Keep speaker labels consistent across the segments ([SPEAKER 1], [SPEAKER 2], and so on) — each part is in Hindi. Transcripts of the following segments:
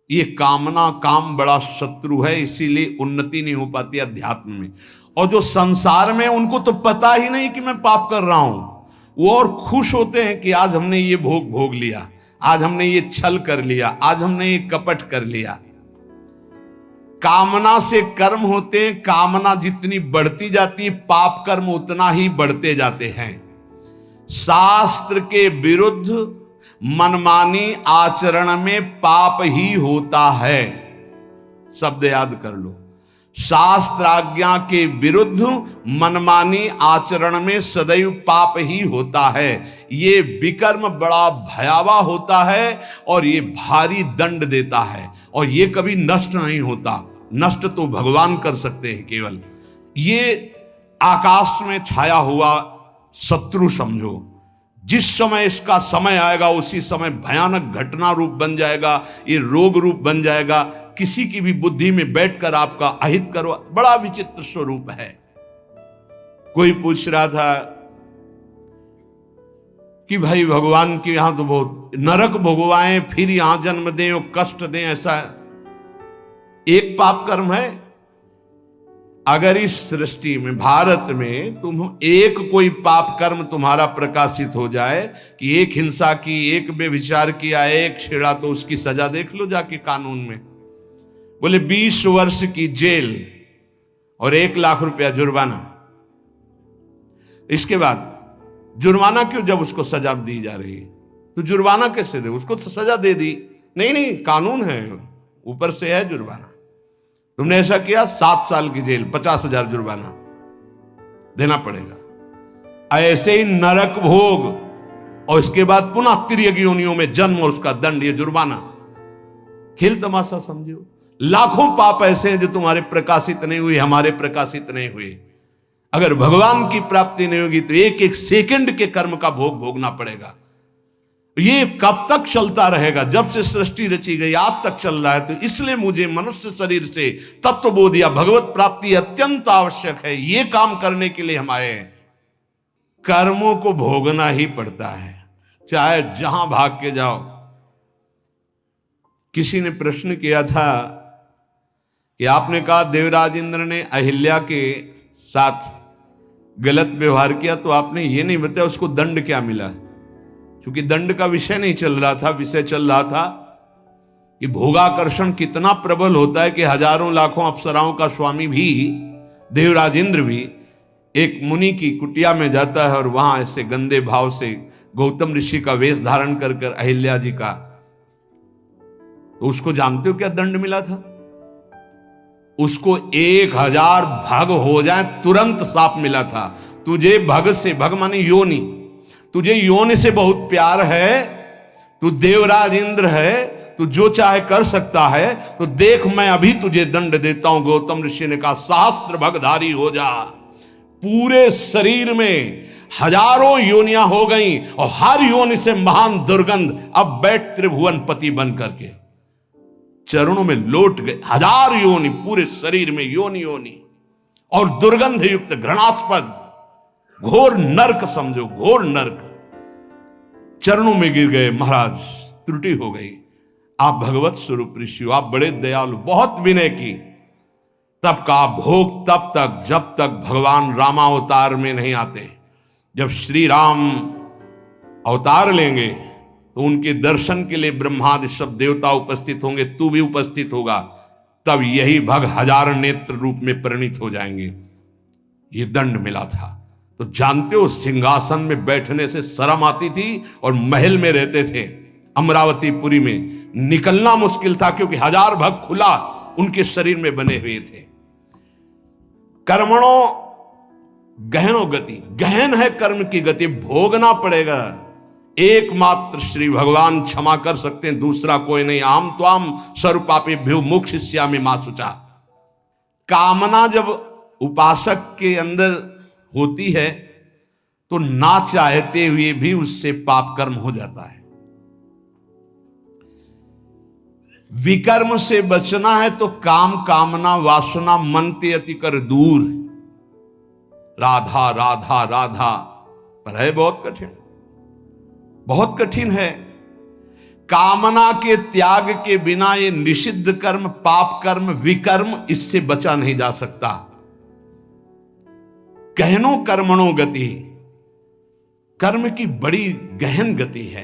[SPEAKER 1] ये कामना, काम बड़ा शत्रु है, इसीलिए उन्नति नहीं हो पाती अध्यात्म में। और जो संसार में, उनको तो पता ही नहीं कि मैं पाप कर रहा हूं, वो और खुश होते हैं कि आज हमने ये भोग भोग लिया, आज हमने ये छल कर लिया, आज हमने ये कपट कर लिया। कामना से कर्म होते हैं, कामना जितनी बढ़ती जाती है पाप कर्म उतना ही बढ़ते जाते हैं। शास्त्र के विरुद्ध मनमानी आचरण में पाप ही होता है। शब्द याद कर लो, शास्त्र आज्ञा के विरुद्ध मनमानी आचरण में सदैव पाप ही होता है। ये विकर्म बड़ा भयावह होता है और ये भारी दंड देता है, और ये कभी नष्ट नहीं होता। नष्ट तो भगवान कर सकते हैं केवल। ये आकाश में छाया हुआ शत्रु समझो, जिस समय इसका समय आएगा उसी समय भयानक घटना रूप बन जाएगा, ये रोग रूप बन जाएगा, किसी की भी बुद्धि में बैठकर आपका अहित करो। बड़ा विचित्र स्वरूप है। कोई पूछ रहा था कि भाई भगवान के यहां तो बहुत नरक भोगवाएं, फिर यहां जन्म दें और कष्ट दें, ऐसा एक पाप कर्म है? अगर इस सृष्टि में, भारत में तुम एक कोई पाप कर्म तुम्हारा प्रकाशित हो जाए कि एक हिंसा की, एक बेविचार किया, एक छेड़ा, तो उसकी सजा देख लो जाके कानून में। बोले 20 वर्ष की जेल और 1 लाख रुपया जुर्माना। इसके बाद जुर्माना क्यों, जब उसको सजा दी जा रही है तो जुर्माना कैसे दे? उसको तो सजा दे दी। नहीं नहीं, कानून है, ऊपर से है जुर्माना। तुमने ऐसा किया, 7 साल की जेल, 50,000 जुर्माना देना पड़ेगा। ऐसे ही नरक भोग, और इसके बाद पुनः तिर्यक योनियों में जन्म और उसका दंड, ये जुर्माना। खेल तमाशा समझो। लाखों पाप ऐसे हैं जो तुम्हारे प्रकाशित नहीं हुए, हमारे प्रकाशित नहीं हुए। अगर भगवान की प्राप्ति नहीं होगी तो एक एक सेकंड के कर्म का भोग भोगना पड़ेगा। ये कब तक चलता रहेगा? जब से सृष्टि रची गई आज तक चल रहा है। तो इसलिए मुझे मनुष्य शरीर से तत्वबोध या भगवत प्राप्ति अत्यंत आवश्यक है। ये काम करने के लिए हम आए हैं। कर्मों को भोगना ही पड़ता है, चाहे जहां भाग के जाओ। किसी ने प्रश्न किया था कि आपने कहा देवराज इंद्र ने अहिल्या के साथ गलत व्यवहार किया, तो आपने ये नहीं बताया उसको दंड क्या मिला। क्योंकि दंड का विषय नहीं चल रहा था, विषय चल रहा था कि भोगाकर्षण कितना प्रबल होता है कि हजारों लाखों अप्सराओं का स्वामी भी, देवराज इंद्र भी, एक मुनि की कुटिया में जाता है और वहां ऐसे गंदे भाव से गौतम ऋषि का वेश धारण कर कर अहिल्या जी का, तो उसको जानते हो क्या दंड मिला था? उसको 1000 भग हो जाए तुरंत साप मिला था। तुझे भग से, भग माने योनि, तुझे योनि से बहुत प्यार है, तू देवराज इंद्र है, तू जो चाहे कर सकता है, तो देख मैं अभी तुझे दंड देता हूं। गौतम ऋषि ने कहा सहस्त्र भगधारी हो जा। पूरे शरीर में हजारों योनियां हो गई और हर योनि से महान दुर्गंध। अब बैठ त्रिभुवन पति बन करके चरणों में लौट गए। 1000 योनि पूरे शरीर में, योनि योनि, और दुर्गंध युक्त घृणास्पद घोर नरक समझो, घोर नरक। चरणों में गिर गए। महाराज त्रुटि हो गई, आप भगवत स्वरूप ऋषि हो, आप बड़े दयालु, बहुत विनय की। तब का भोग तब तक जब तक भगवान रामावतार में नहीं आते। जब श्री राम अवतार लेंगे तो उनके दर्शन के लिए ब्रह्मादि सब देवता उपस्थित होंगे, तू भी उपस्थित होगा। तब यही भग 1000 नेत्र रूप में परिणित हो जाएंगे। ये दंड मिला था। तो जानते हो सिंहासन में बैठने से शर्म आती थी और महल में रहते थे अमरावतीपुरी में, निकलना मुश्किल था क्योंकि 1000 भग खुला उनके शरीर में बने हुए थे। कर्मणों गहनो गति, गहन है कर्म की गति, भोगना पड़ेगा। एकमात्र श्री भगवान क्षमा कर सकते हैं, दूसरा कोई नहीं। आम त्वाम सर्वपापेभ्यो मोक्षयिष्यामि मा शुचा। कामना जब उपासक के अंदर होती है तो ना चाहते हुए भी उससे पाप कर्म हो जाता है। विकर्म से बचना है तो काम, कामना, वासना मन ते अति कर दूर। राधा राधा राधा, पर है बहुत कठिन, बहुत कठिन है। कामना के त्याग के बिना ये निषिद्ध कर्म, पाप कर्म, विकर्म, इससे बचा नहीं जा सकता। गहनो कर्मणो गति, कर्म की बड़ी गहन गति है।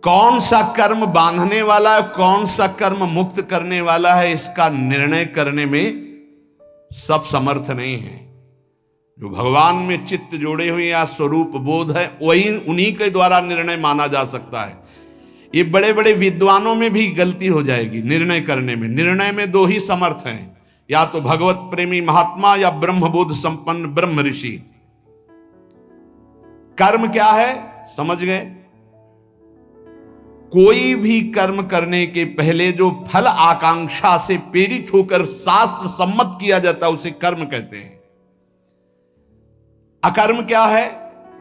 [SPEAKER 1] कौन सा कर्म बांधने वाला है, कौन सा कर्म मुक्त करने वाला है, इसका निर्णय करने में सब समर्थ नहीं है। जो भगवान में चित्त जोड़े हुए या स्वरूप बोध है, वही उन्हीं के द्वारा निर्णय माना जा सकता है। ये बड़े बड़े विद्वानों में भी गलती हो जाएगी निर्णय करने में। निर्णय में दो ही समर्थ हैं, या तो भगवत प्रेमी महात्मा या ब्रह्मबोध संपन्न ब्रह्म ऋषि। कर्म क्या है समझ गए? कोई भी कर्म करने के पहले जो फल आकांक्षा से प्रेरित होकर शास्त्र सम्मत किया जाता है उसे कर्म कहते हैं। अकर्म क्या है?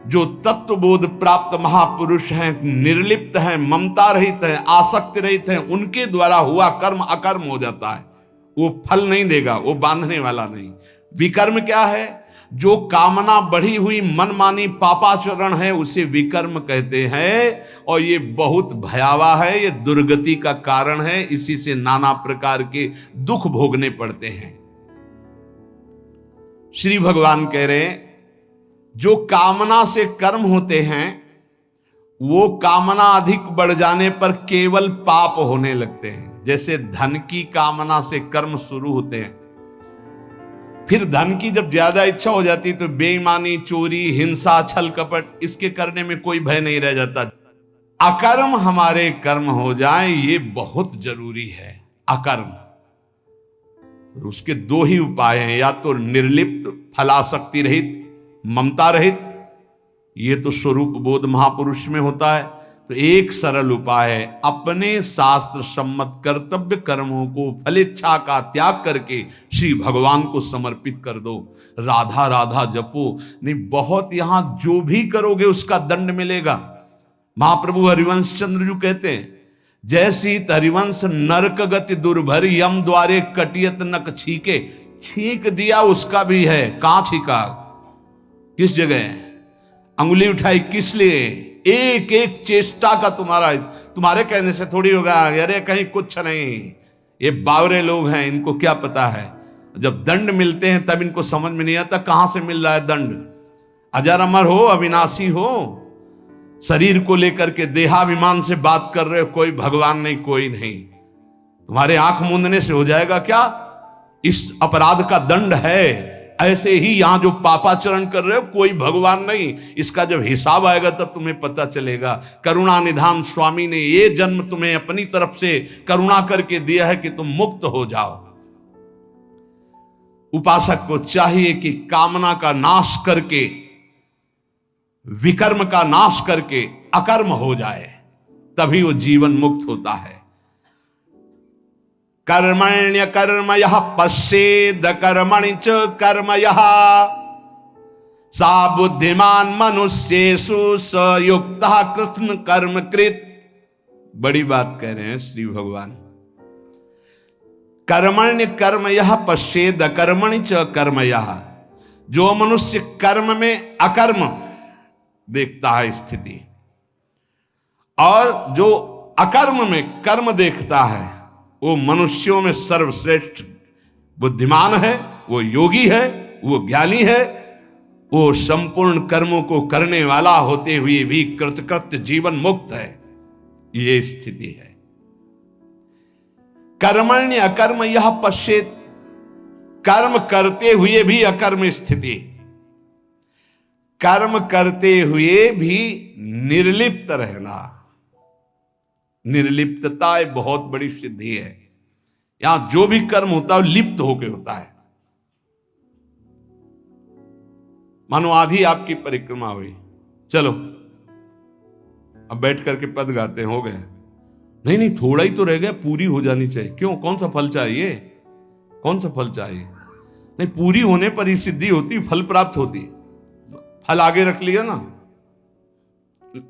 [SPEAKER 1] जो तत्वबोध प्राप्त महापुरुष हैं, निर्लिप्त हैं, ममता रहित हैं, आसक्ति रहित हैं, उनके द्वारा हुआ कर्म अकर्म हो जाता है। वो फल नहीं देगा, वो बांधने वाला नहीं। विकर्म क्या है? जो कामना बढ़ी हुई मनमानी पापाचरण है उसे विकर्म कहते हैं, और ये बहुत भयावह है, ये दुर्गति का कारण है। इसी से नाना प्रकार के दुख भोगने पड़ते हैं। श्री भगवान कह रहे हैं जो कामना से कर्म होते हैं वो कामना अधिक बढ़ जाने पर केवल पाप होने लगते हैं। जैसे धन की कामना से कर्म शुरू होते हैं, फिर धन की जब ज्यादा इच्छा हो जाती तो बेईमानी, चोरी, हिंसा, छल कपट, इसके करने में कोई भय नहीं रह जाता। अकर्म हमारे कर्म हो जाए ये बहुत जरूरी है। अकर्म, उसके दो ही उपाय हैं, या तो निर्लिप्त, फलासक्ति रहित, ममता रहित, ये तो स्वरूप बोध महापुरुष में होता है। तो एक सरल उपाय है, अपने शास्त्र सम्मत कर्तव्य कर्मों को फलेच्छा का त्याग करके श्री भगवान को समर्पित कर दो। राधा राधा जपो, नहीं बहुत यहां जो भी करोगे उसका दंड मिलेगा। महाप्रभु हरिवंश चंद्र जी कहते हैं, जैसी हरिवंश नरक गति दुर्भर, यम द्वारे कटियत नक छीके। छींक दिया उसका भी है, कहां छीका, किस जगह अंगुली उठाई, किस लिए? एक एक चेष्टा का तुम्हारे कहने से थोड़ी होगा। अरे कहीं कुछ नहीं, ये बावरे लोग हैं, इनको क्या पता है। जब दंड मिलते हैं तब इनको समझ में नहीं आता कहां से मिल रहा है दंड। अजर अमर हो, अविनाशी हो, शरीर को लेकर के देहाभिमान से बात कर रहे हो, कोई भगवान नहीं, कोई नहीं। तुम्हारे आंख मूंदने से हो जाएगा क्या? इस अपराध का दंड है। ऐसे ही यहां जो पापाचरण कर रहे हो, कोई भगवान नहीं। इसका जब हिसाब आएगा तब तुम्हें पता चलेगा। करुणा निधान स्वामी ने ये जन्म तुम्हें अपनी तरफ से करुणा करके दिया है कि तुम मुक्त हो जाओ। उपासक को चाहिए कि कामना का नाश करके, विकर्म का नाश करके अकर्म हो जाए, तभी वो जीवन मुक्त होता है। कर्मण्य कर्म यह पश्येद कर्मणि च कर्म यह, सा बुद्धिमान मनुष्येषु स युक्तः कृष्ण कर्म कृत। बड़ी बात कह रहे हैं श्री भगवान। कर्मण्य कर्म यह पश्येद कर्मणि च कर्म यह, जो मनुष्य कर्म में अकर्म देखता है स्थिति, और जो अकर्म में कर्म देखता है, वो मनुष्यों में सर्वश्रेष्ठ बुद्धिमान है, वो योगी है, वो ज्ञानी है, वो संपूर्ण कर्मों को करने वाला होते हुए भी कृतकृत्य जीवन मुक्त है। ये स्थिति है। कर्मण्य अकर्म यह पश्येत, कर्म करते हुए भी अकर्म स्थिति, कर्म करते हुए भी निर्लिप्त रहना। निर्लिप्तता एक बहुत बड़ी सिद्धि है। यहां जो भी कर्म होता है लिप्त होकर होता है। मानो आधी आपकी परिक्रमा हुई, चलो अब बैठ करके पद गाते हो गए। नहीं नहीं, थोड़ा ही तो रह गया, पूरी हो जानी चाहिए। क्यों, कौन सा फल चाहिए, कौन सा फल चाहिए? नहीं, पूरी होने पर ही सिद्धि होती, फल प्राप्त होती। फल आगे रख लिया ना,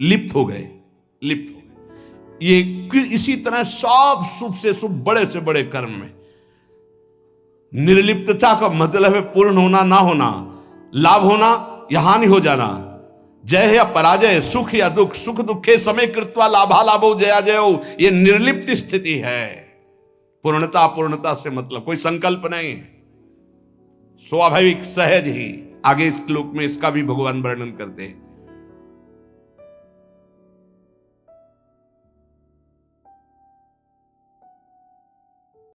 [SPEAKER 1] लिप्त हो गए, लिप्त हो गए। ये इसी तरह सब शुभ से शुभ, बड़े से बड़े कर्म में निर्लिप्तता का मतलब है पूर्ण होना, ना होना, लाभ होना या हानि हो जाना। जय या पराजय, सुख या दुख, सुख दुखे समय कृत्वा लाभा लाभो जया जयो, ये निर्लिप्त स्थिति है। पूर्णता अपूर्णता से मतलब, कोई संकल्प नहीं, स्वाभाविक सहज ही। आगे इस श्लोक में इसका भी भगवान वर्णन करते हैं।